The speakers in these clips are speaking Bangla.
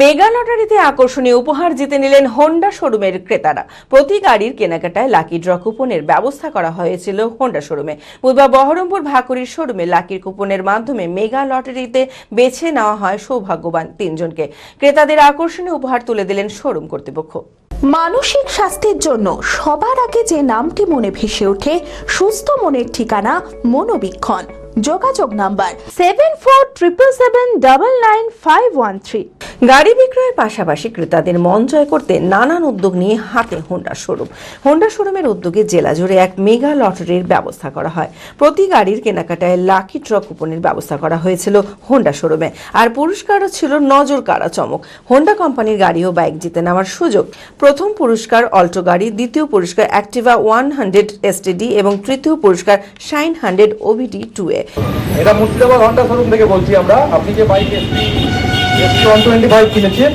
মেগা লটারিতে আকর্ষণীয় উপহার জিতে নিলেন হোন্ডা শোরুমের ক্রেতারা। প্রতি গাড়ির কেনাকাটায় লাকি ড্র কুপনের ব্যবস্থা করা হয়েছিল হোন্ডা শোরুমে। বুধবার বহরমপুর ভাকুরির শোরুমে লাকির কুপনের মাধ্যমে মেগা লটারিতে বেছে নেওয়া হয় সৌভাগ্যবান 3 জনকে। ক্রেতাদের আকর্ষণীয় উপহার তুলে দিলেন শোরুম কর্তৃপক্ষ। মানসিক স্বাস্থ্যের জন্য সবার আগে যে নামটি মনে ভেসে ওঠে, সুস্থ মনের ঠিকানা মনোবীক্ষণ। যোগাযোগ নাম্বার 7477799513। গাড়ি বিক্রয়ের পাশাপাশি ক্রেতাদের মন জয় করতে নানান উদ্যোগ নিয়ে হাতে হোন্ডা শোরুম। হোন্ডা শোরুমের উদ্যোগে জেলা জুড়ে এক মেগা লটারির ব্যবস্থা করা হয়। প্রতি গাড়ির কেনাকাটায় লাকি ড্র কুপনের ব্যবস্থা করা হয়েছিল হোন্ডা শোরুমে। আর পুরস্কারও ছিল নজর কাড়া চমক। হোন্ডা কোম্পানির গাড়ি ও বাইক জিতে নেওয়ার সুযোগ। প্রথম পুরস্কার অল্টো গাড়ি, দ্বিতীয় পুরস্কার অ্যাক্টিভা 100 STD এবং তৃতীয় পুরস্কার শাইন 100 OBD 2A। এটা মুর্শিদাবাদ হন্ডা শোরুম থেকে বলছি আমরা। আপনি যে বাইক ST125 কিনেছেন,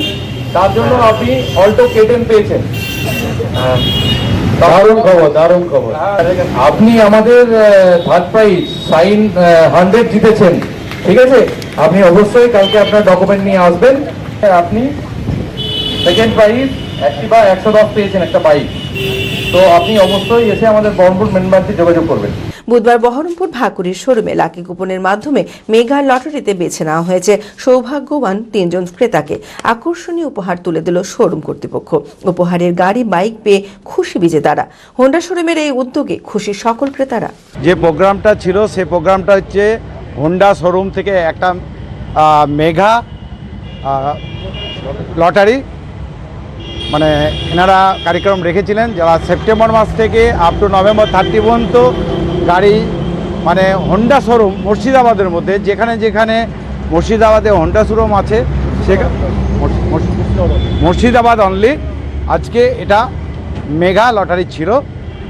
তার জন্য আপনি অল্টো K10 পেয়েছেন। দারুণ খবর, দারুণ খবর। আপনি আমাদের থার্ড প্রাইজ শাইন 100 জিতেছেন, ঠিক আছে? আপনি অবশ্যই কালকে আপনার ডকুমেন্ট নিয়ে আসবেন। আপনি সেকেন্ড প্রাইজ অ্যাক্টিভা 110 পেয়েছেন, একটা বাইক। তো আপনি অবশ্যই এসে আমাদের বহরমপুর মেন ব্রাঞ্চে যোগাযোগ করবেন। বুধবার বহরমপুর ভাকুরির শোরুমে লাকি কুপনের মাধ্যমে মেগা লটারিতে বেছে নেওয়া হয়েছে সৌভাগ্যবান 3 জন ক্রেতাকে। আকর্ষণীয় উপহার তুলে দিল শোরুম কর্তৃপক্ষ। উপহারের গাড়ি, বাইক পেয়ে খুশি বিজেতারা। হোন্ডা শোরুমের এই উদ্যোগে খুশি সকল ক্রেতারা। যে প্রোগ্রামটা ছিল সেই প্রোগ্রামটা হচ্ছে হোন্ডা শোরুম থেকে একটা মেগা লটারি মানে এনারা কার্যক্রম রেখেছিলেন, যারা সেপ্টেম্বর মাস থেকে আপ টু নভেম্বর 30 পর্যন্ত গাড়ি মানে হোন্ডা শোরুম মুর্শিদাবাদের মধ্যে যেখানে যেখানে মুর্শিদাবাদে হোন্ডা শোরুম আছে সেখানে মুর্শিদাবাদ অনলি আজকে এটা মেগা লটারি ছিল,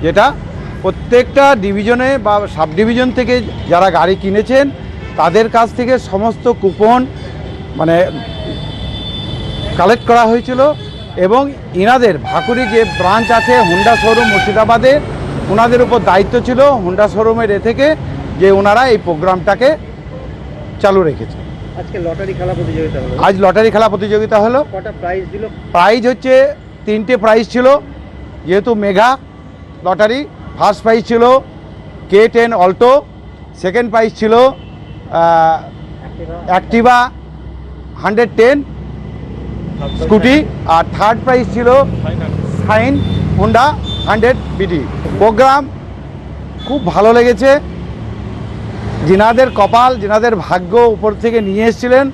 যেটা প্রত্যেকটা ডিভিশনে বা সাব ডিভিশন থেকে যারা গাড়ি কিনেছেন তাদের কাছ থেকে সমস্ত কুপন মানে কালেক্ট করা হয়েছিল। এবং ইনাদের ভাকুরি যে ব্রাঞ্চ আছে হোন্ডা শোরুম মুর্শিদাবাদে, ওনাদের উপর দায়িত্ব ছিল হোন্ডা শোরুমের থেকে যে ওনারা এই প্রোগ্রামটাকে চালু রেখেছে। আজকে লটারি খেলা প্রতিযোগিতা হলো। আজ লটারি খেলা প্রতিযোগিতা হলো। কটা প্রাইজ দিল? প্রাইজ হচ্ছে 3টে প্রাইজ ছিল, যেহেতু মেগা লটারি। ফার্স্ট প্রাইজ ছিল K10 অল্টো, সেকেন্ড প্রাইজ ছিল অ্যাক্টিভা 110 স্কুটি, আর থার্ড প্রাইজ ছিল শাইন হোন্ডা 100 BD। প্রোগ্রাম খুব ভালো লেগেছে। যিনাদের কপাল, যিনাদের ভাগ্য উপর থেকে নিয়ে এসেছিলেন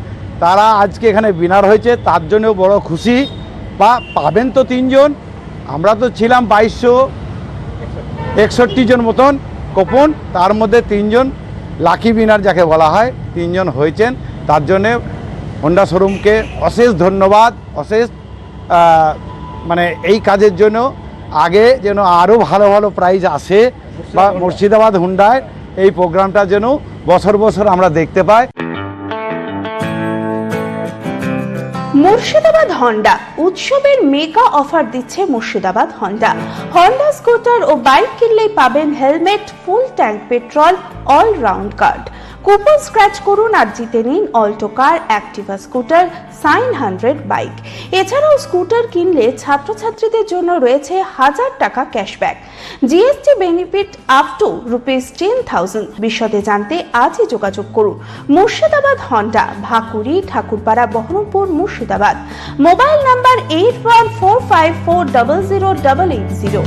তারা আজকে এখানে উইনার হয়েছে, তার জন্যও বড় খুশি। বা পাবেন তো 3 জন, আমরা তো ছিলাম 2261 জন মতন কুপন, তার মধ্যে 3 জন লাকি উইনার যাকে বলা হয় 3 জন হয়েছেন। তার জন্যে হোন্ডা শোরুমকে অশেষ ধন্যবাদ, অশেষ মানে এই কাজের জন্য আগে যেন আরও ভালো ভালো প্রাইজ আসে বা মুর্শিদাবাদ হোন্ডায় এই প্রোগ্রামটা যেন বছর বছর আমরা দেখতে পাই। মুর্শিদাবাদ হন্ডা উৎসবের মেগা অফার দিচ্ছে মুর্শিদাবাদ হন্ডা। হন্ডা স্কুটার ও বাইক কিনলেই পাবেন helmet, full tank petrol, all round card. Coupon scratch করুন আর জিতে নিন Alto car, Activa scooter, Shine 100 bike. এছাড়াও স্কুটার কিনলে ছাত্রছাত্রীদের জন্য রয়েছে 1000 টাকা cashback, GST benefit up to ₹10,000। বিশদে জানতে আজই যোগাযোগ করুন। Murshidabad Honda, Bhakuri, Thakurpara, Baharampur, Murshidabad. Mobile number 8145400880।